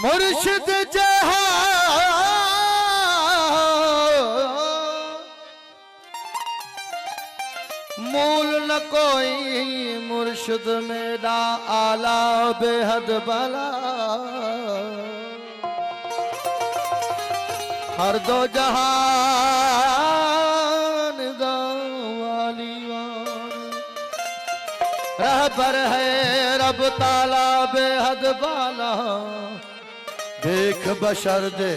मुर्शिद जहां मूल न कोई मुर्शिद मेरा आला बेहद भला हर दो जहान वाली रहबर है रब ताला बेहद बाला देख बशर दे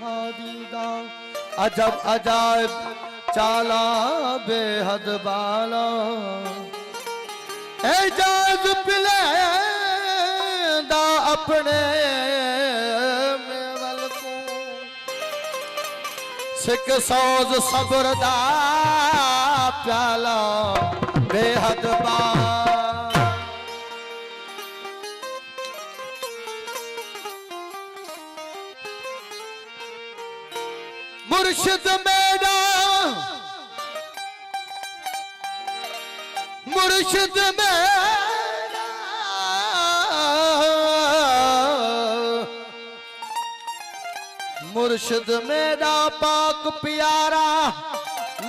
हादीदा अजब अजायब चाला बेहद बाला एजाज पिले दा अपने मेवल को सिक सोज सब्र दा प्याला बेहद बाला मुर्शिद मेरा मुर्शिद मेरा मुर्शिद मेरा पाक प्यारा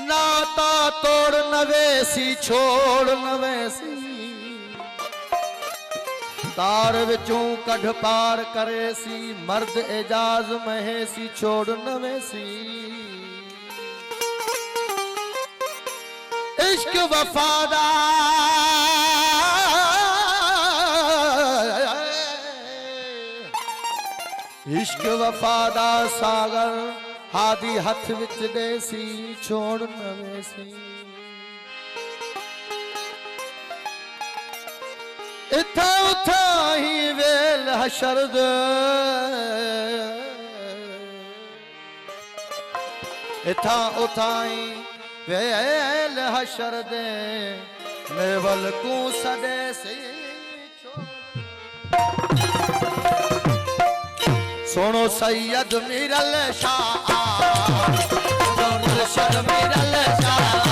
नाता तोड़ नवेसी छोड़ नवेसी तार विचों कढ़ पार करे सी मर्द एजाज महेसी छोड़ नवेसी इश्क वफादार इश्क वफादार सागर हादी हथ विच देसी छोड़ नवेसी इथा उथा ही वेल हशर दे इथा उथा ही वेल हशर दे मेवल को सदे से सुनो सैयद मिरल शाह मुर्शिद मिरल शाह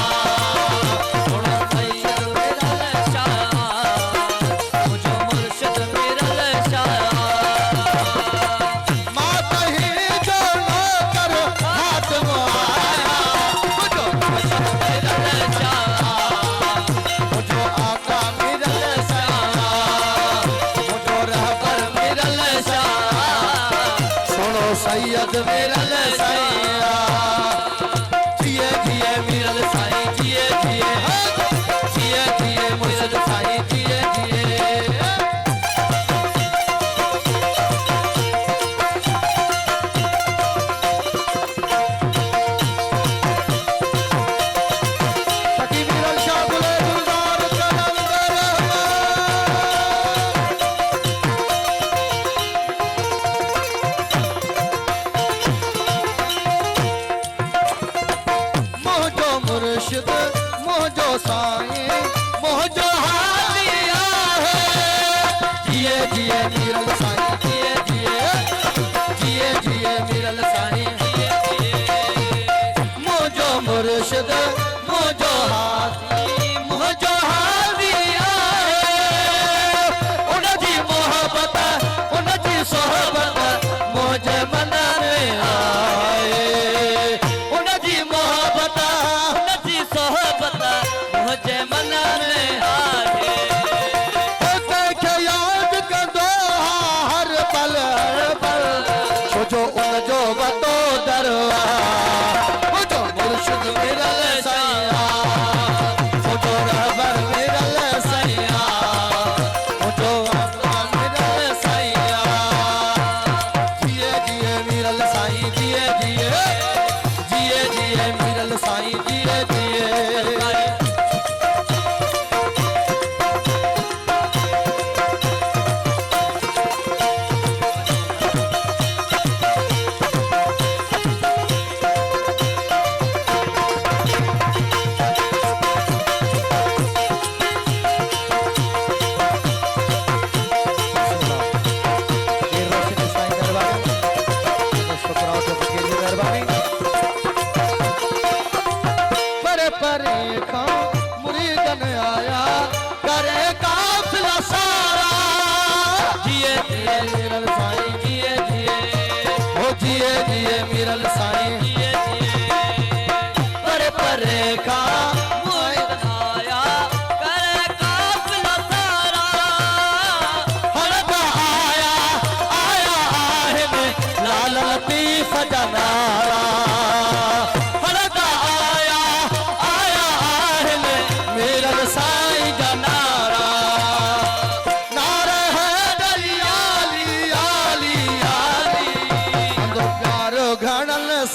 सैयद मिरल सैया जिए जिए मिरल साई जिए जिए जिए जिए मुर्शिद साई जिए जिए सखी मिरल शाह बुले गुलजार मुर्शिद मोहजो साई मोहजो हादिया है जिए जिए मिरल साई जिए जिए जिए जिए मिरल साई जिए जिए मोहजो मुर्शिद मोहजो हादी मोहजो हादिया है उनकी मोहब्बत उनकी सोहबत मुझे मनाने आए उनकी मोहब्बत मुझे मनाने आए याद कर दो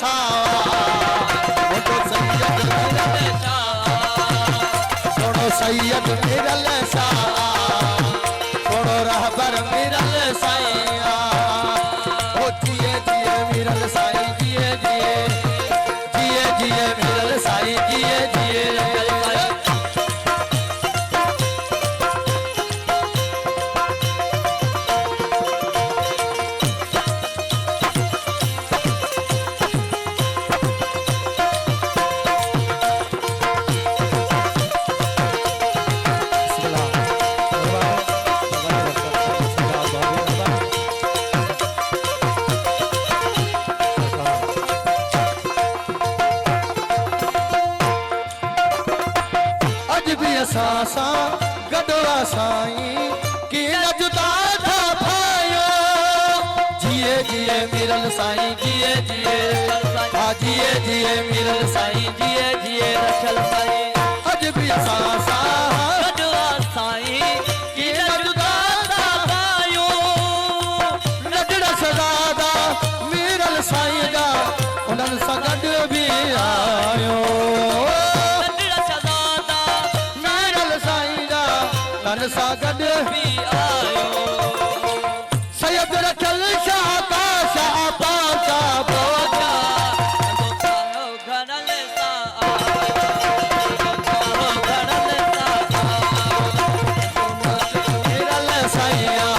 सावा मुझो सैयद मिरल सोनो सैयद मिरल सावा सोनो रहबर मिरल साईया ओ जिए जिए मिरल साई जिए जिए जिए जिए मिरल साई जिए जिए सासा गडवा साईं की न जुदा था भायो जिए जिए मिरल साईं जिए जिए हाँ जिए जिए मिरल साईं जिए जिए रखल साईं अज भी सासा गडवा साईं की न जुदा था भायो नजर सदादा मिरल साईं जा उन्हनि सां गॾु बि आयो तन सां गॾु बि आयो सैयद रखल शाह पाशा पाशा बोजा घरल सा मिरल साईया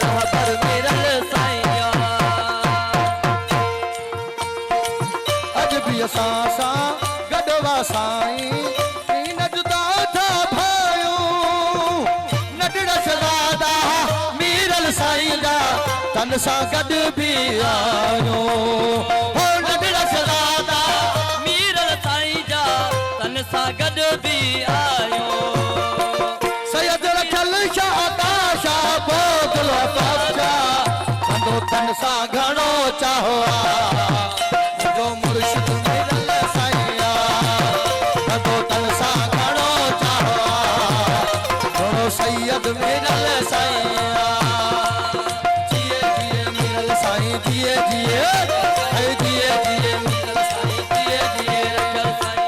रहबर मिरल साईया अज बि असां सां गॾवा साईं तन सां गॾु बि आयो हो नगड़ सदादा मीरल साईं जा तन सां गॾु बि आयो सैयद रखल शाह ताशा बोगल पाशा कंदो तन सां घणो चाहो जो मुर्शिद मिरल साईं कंदो तन सां घणो चाहो जो सैयद मिरल साईं जिए जिए है जिए जिए मिरल साईं जिए जिए रखल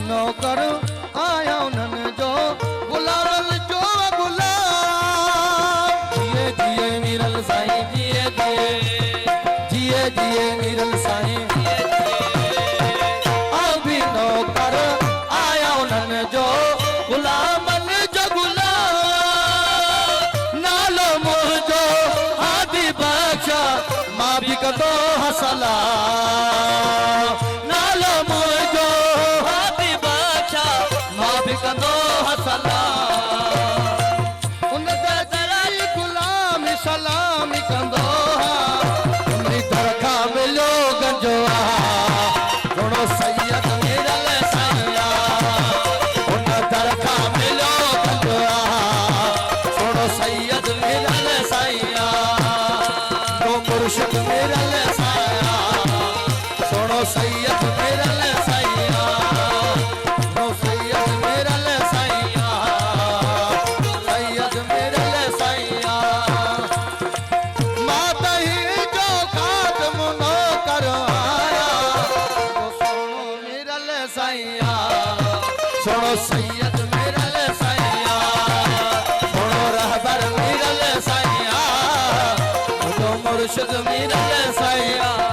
नौकर आया उन्हनि जो गुलाम जो गुलाम जिए जिए मिरल साईं जिए जिए जिए जिए मिरल साईं भी नौकर आया उन्हनि जो गुलाम जो गुलाम नालो मुंहिंजो हादी बख्शा मां बि कंदो हसला नालो मुंहिंजो कंदो हसला उन ते गुलाम सलाम कंदो उन्ही दर खां मिलियो गंजो घणो सैयद मिरल साईं उन दर खां मिलियो गंजो घणो सैयद मिरल साईं जो मुर्शिद मिरल साईं सोनो सैयद मिरल साईं सोनो सैयद मिरल साईं सोनो रहबर मिरल साईं मुर्शिद मिरल साईं